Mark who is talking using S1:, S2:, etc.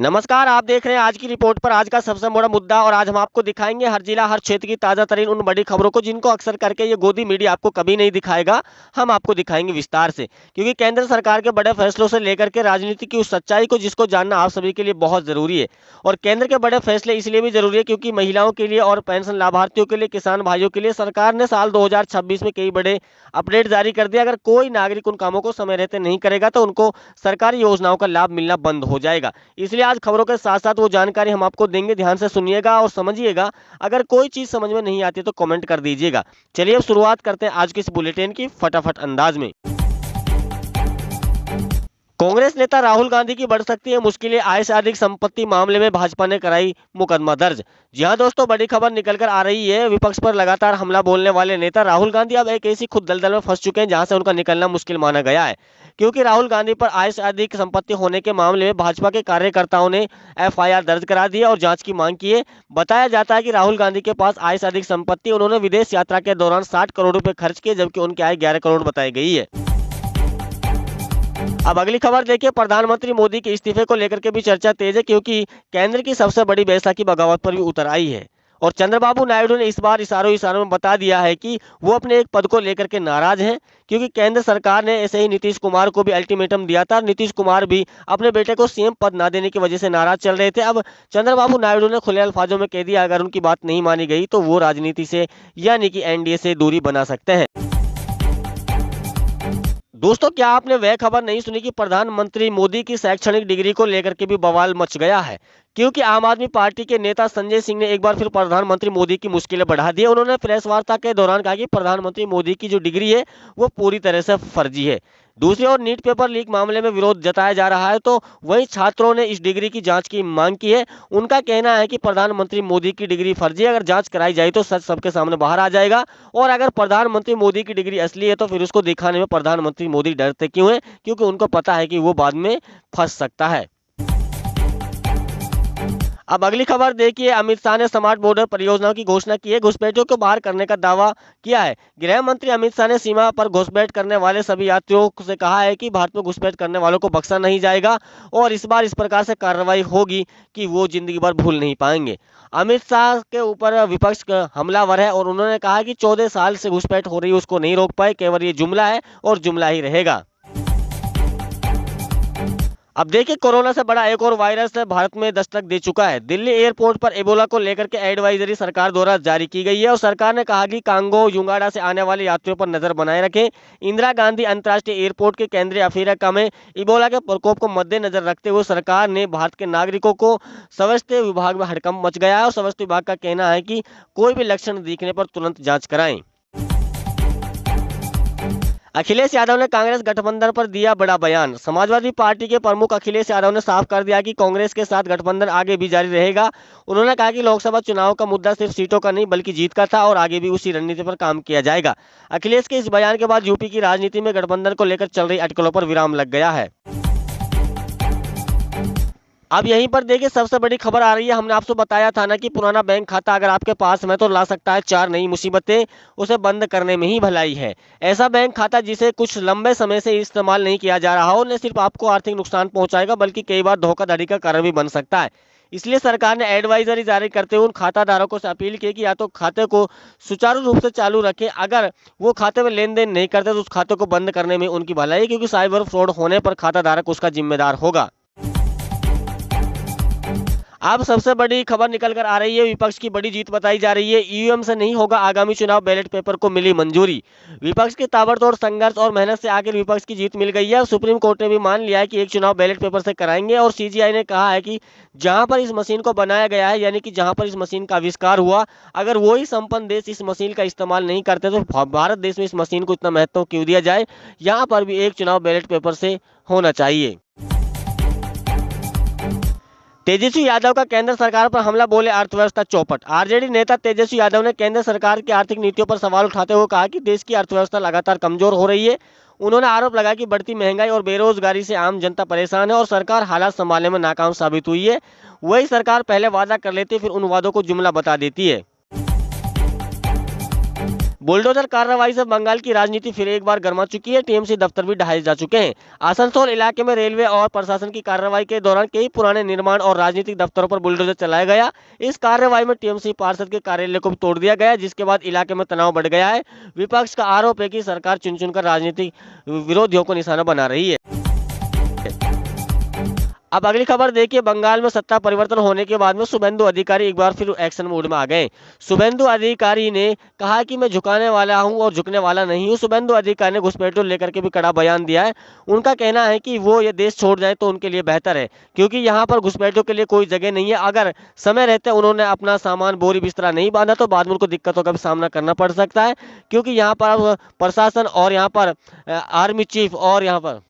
S1: नमस्कार, आप देख रहे हैं आज की रिपोर्ट पर आज का सबसे बड़ा मुद्दा। और आज हम आपको दिखाएंगे हर जिला हर क्षेत्र की ताजा तरीन उन बड़ी खबरों को जिनको अक्सर करके ये गोदी मीडिया आपको कभी नहीं दिखाएगा। हम आपको दिखाएंगे विस्तार से, क्योंकि केंद्र सरकार के बड़े फैसलों से लेकर के राजनीति की उस सच्चाई को जिसको जानना आप सभी के लिए बहुत जरूरी है। और केंद्र के बड़े फैसले इसलिए भी जरूरी है क्योंकि महिलाओं के लिए और पेंशन लाभार्थियों के लिए, किसान भाइयों के लिए सरकार ने साल 2026 में कई बड़े अपडेट जारी कर दिया। अगर कोई नागरिक उन कामों को समय रहते नहीं करेगा तो उनको सरकारी योजनाओं का लाभ मिलना बंद हो जाएगा। इसलिए आज खबरों के साथ साथ वो जानकारी हम आपको देंगे, ध्यान से सुनिएगा और समझिएगा। अगर कोई चीज समझ में नहीं आती तो कमेंट कर दीजिएगा। चलिए अब शुरुआत करते हैं आज के इस बुलेटिन की फटाफट अंदाज में। कांग्रेस नेता राहुल गांधी की बढ़ सकती है मुश्किलें, आय से अधिक संपत्ति मामले में भाजपा ने कराई मुकदमा दर्ज। जी हां दोस्तों, बड़ी खबर निकल कर आ रही है। विपक्ष पर लगातार हमला बोलने वाले नेता राहुल गांधी अब एक ऐसी खुद दलदल में फंस चुके हैं जहां से उनका निकलना मुश्किल माना गया है, क्योंकि राहुल गांधी पर आय से अधिक संपत्ति होने के मामले में भाजपा के कार्यकर्ताओं ने एफआईआर दर्ज करा दी है और जांच की मांग की है। बताया जाता है कि राहुल गांधी के पास आय से अधिक संपत्ति, उन्होंने विदेश यात्रा के दौरान 60 करोड़ रुपए खर्च किए, जबकि उनकी आय 11 करोड़ बताई गई है। अब अगली खबर देखिए, प्रधानमंत्री मोदी के इस्तीफे को लेकर के भी चर्चा तेज है, क्योंकि केंद्र की सबसे बड़ी बैसाखी बगावत पर भी उतर आई है। और चंद्रबाबू नायडू ने इस बार इशारों इशारों में बता दिया है कि वो अपने एक पद को लेकर के नाराज हैं, क्योंकि केंद्र सरकार ने ऐसे ही नीतीश कुमार को भी अल्टीमेटम दिया था। नीतीश कुमार भी अपने बेटे को सीएम पद ना देने की वजह से नाराज चल रहे थे। अब चंद्रबाबू नायडू ने खुले अल्फाजों में कह दिया, अगर उनकी बात नहीं मानी गई तो वो राजनीति से यानी कि एनडीए से दूरी बना सकते हैं। दोस्तों, क्या आपने वह खबर नहीं सुनी कि प्रधानमंत्री मोदी की शैक्षणिक डिग्री को लेकर के भी बवाल मच गया है, क्योंकि आम आदमी पार्टी के नेता संजय सिंह ने एक बार फिर प्रधानमंत्री मोदी की मुश्किलें बढ़ा दी है। उन्होंने प्रेस वार्ता के दौरान कहा कि प्रधानमंत्री मोदी की जो डिग्री है वो पूरी तरह से फर्जी है। दूसरी ओर नीट पेपर लीक मामले में विरोध जताया जा रहा है, तो वहीं छात्रों ने इस डिग्री की जांच की मांग की है। उनका कहना है कि प्रधानमंत्री मोदी की डिग्री फर्जी है, अगर जांच कराई जाए तो सच सबके सामने बाहर आ जाएगा। और अगर प्रधानमंत्री मोदी की डिग्री असली है तो फिर उसको दिखाने में प्रधानमंत्री मोदी डरते क्यों हैं? क्योंकि उनको पता है कि वो बाद में फंस सकता है। अब अगली खबर देखिए, अमित शाह ने स्मार्ट बॉर्डर परियोजनाओं की घोषणा की है, घुसपैठियों को बाहर करने का दावा किया है। गृह मंत्री अमित शाह ने सीमा पर घुसपैठ करने वाले सभी यात्रियों से कहा है कि भारत में घुसपैठ करने वालों को बख्शा नहीं जाएगा और इस बार इस प्रकार से कार्रवाई होगी कि वो जिंदगी भर भूल नहीं पाएंगे। अमित शाह के ऊपर विपक्ष हमलावर है और उन्होंने कहा कि 14 साल से घुसपैठ हो रही है, उसको नहीं रोक पाए, केवल ये जुमला है और जुमला ही रहेगा। अब देखिए, कोरोना से बड़ा एक और वायरस भारत में दस्तक दे चुका है। दिल्ली एयरपोर्ट पर एबोला को लेकर के एडवाइजरी सरकार द्वारा जारी की गई है और सरकार ने कहा कि कांगो युगांडा से आने वाले यात्रियों पर नजर बनाए रखें। इंदिरा गांधी अंतर्राष्ट्रीय एयरपोर्ट के केंद्रीय अफ्रीका में इबोला के प्रकोप को मद्देनजर रखते हुए सरकार ने भारत के नागरिकों को स्वास्थ्य विभाग में हड़कंप मच गया है और स्वास्थ्य विभाग का कहना है कि कोई भी लक्षण दिखने पर तुरंत जाँच कराएं। अखिलेश यादव ने कांग्रेस गठबंधन पर दिया बड़ा बयान। समाजवादी पार्टी के प्रमुख अखिलेश यादव ने साफ कर दिया कि कांग्रेस के साथ गठबंधन आगे भी जारी रहेगा। उन्होंने कहा कि लोकसभा चुनाव का मुद्दा सिर्फ सीटों का नहीं बल्कि जीत का था और आगे भी उसी रणनीति पर काम किया जाएगा। अखिलेश के इस बयान के बाद यूपी की राजनीति में गठबंधन को लेकर चल रही अटकलों पर विराम लग गया है। अब यहीं पर देखिए, सबसे बड़ी खबर आ रही है। हमने आपसे बताया था ना कि पुराना बैंक खाता अगर आपके पास में तो ला सकता है 4 नई मुसीबतें, उसे बंद करने में ही भलाई है। ऐसा बैंक खाता जिसे कुछ लंबे समय से इस्तेमाल नहीं किया जा रहा हो, न सिर्फ आपको आर्थिक नुकसान पहुंचाएगा बल्कि कई बार धोखाधड़ी का कारण भी बन सकता है। इसलिए सरकार ने एडवाइजरी जारी करते हुए उन खाता धारकों से अपील की कि या तो खाते को सुचारू रूप से चालू रखें, अगर वो खाते में लेन देन नहीं करते तो उस खाते को बंद करने में उनकी भलाई है, क्योंकि साइबर फ्रॉड होने पर खाता धारक उसका जिम्मेदार होगा। अब सबसे बड़ी खबर निकल कर आ रही है, विपक्ष की बड़ी जीत बताई जा रही है। ईवीएम से नहीं होगा आगामी चुनाव, बैलेट पेपर को मिली मंजूरी। विपक्ष के ताबड़तोड़ संघर्ष और मेहनत से आखिर विपक्ष की जीत मिल गई है। सुप्रीम कोर्ट ने भी मान लिया है कि एक चुनाव बैलेट पेपर से कराएंगे और सीजीआई ने कहा है कि जहां पर इस मशीन को बनाया गया है, यानी कि जहां पर इस मशीन का आविष्कार हुआ, अगर वही संपन्न देश इस मशीन का इस्तेमाल नहीं करते तो भारत देश में इस मशीन को इतना महत्व क्यों दिया जाए। यहाँ पर भी एक चुनाव बैलेट पेपर से होना चाहिए। तेजस्वी यादव का केंद्र सरकार पर हमला, बोले अर्थव्यवस्था चौपट। आरजेडी नेता तेजस्वी यादव ने केंद्र सरकार की आर्थिक नीतियों पर सवाल उठाते हुए कहा कि देश की अर्थव्यवस्था लगातार कमजोर हो रही है। उन्होंने आरोप लगाया कि बढ़ती महंगाई और बेरोजगारी से आम जनता परेशान है और सरकार हालात संभालने में नाकाम साबित हुई है। वही सरकार पहले वादा कर लेती है, फिर उन वादों को जुमला बता देती है। बुलडोजर कार्रवाई से बंगाल की राजनीति फिर एक बार गर्मा चुकी है। टीएमसी दफ्तर भी ढहाए जा चुके हैं। आसनसोल इलाके में रेलवे और प्रशासन की कार्रवाई के दौरान कई पुराने निर्माण और राजनीतिक दफ्तरों पर बुलडोजर चलाया गया। इस कार्रवाई में टीएमसी पार्षद के कार्यालय को भी तोड़ दिया गया, जिसके बाद इलाके में तनाव बढ़ गया है। विपक्ष का आरोप है कि सरकार चुन चुनकर राजनीतिक विरोधियों को निशाना बना रही है। अब अगली खबर देखिए, बंगाल में सत्ता परिवर्तन होने के बाद में शुभेंदु अधिकारी एक बार फिर एक्शन मोड में आ गए। शुभेंदु अधिकारी ने कहा कि मैं झुकाने वाला हूं और झुकने वाला नहीं हूं। शुभेंदु अधिकारी ने घुसपैठियों लेकर के भी कड़ा बयान दिया है। उनका कहना है कि वो ये देश छोड़ जाए तो उनके लिए बेहतर है, क्योंकि यहाँ पर घुसपैठियों के लिए कोई जगह नहीं है। अगर समय रहते उन्होंने अपना सामान बोरी बिस्तरा नहीं बांधा तो बाद में उनको दिक्कतों का भी सामना करना पड़ सकता है, क्योंकि यहाँ पर प्रशासन और यहाँ पर आर्मी चीफ और यहाँ पर